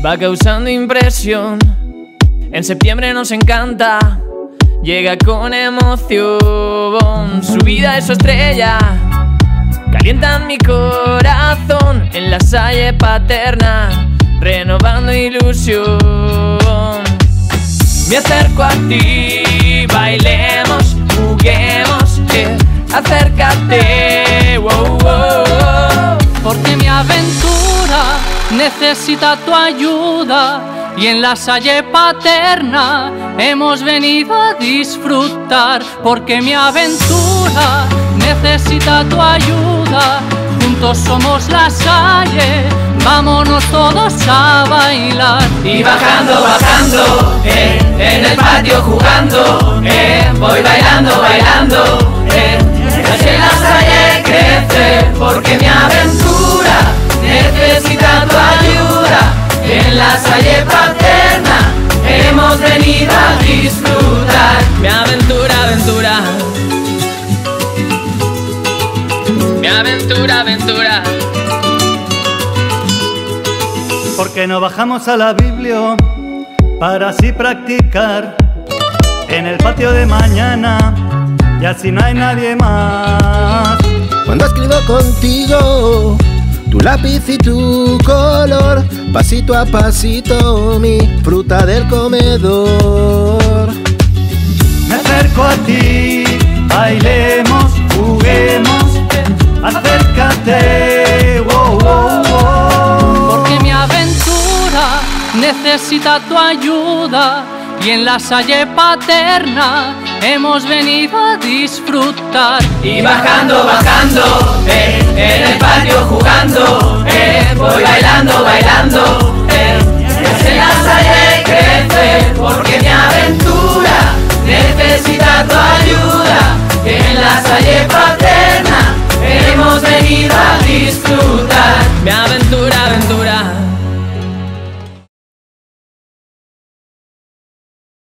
va causando impresión. En septiembre nos encanta, llega con emoción. Su vida es su estrella, calientan mi corazón. En la Salle Paterna, renovando ilusión. Me acerco a ti, bailemos, juguemos, acércate, wow, wow. Porque mi aventura necesita tu ayuda y en la Salle Paterna hemos venido a disfrutar. Porque mi aventura necesita tu ayuda, juntos somos la Salle, vámonos todos a bailar. Y bajando, bajando, en el patio jugando, voy bailando, bailando, que la Salle crece, porque mi aventura necesita tu ayuda. En la Salle Paterna hemos venido a disfrutar. Mi aventura, aventura, mi aventura, aventura. Porque no bajamos a la Biblia para así practicar en el patio de mañana, y así no hay nadie más. Cuando escribo contigo, tu lápiz y tu color, pasito a pasito mi fruta del comedor. Me acerco a ti, bailemos, juguemos, acércate, wow, wow, wow. Porque mi aventura necesita tu ayuda y en la Salle Paterna hemos venido a disfrutar. Y bajando, bajando,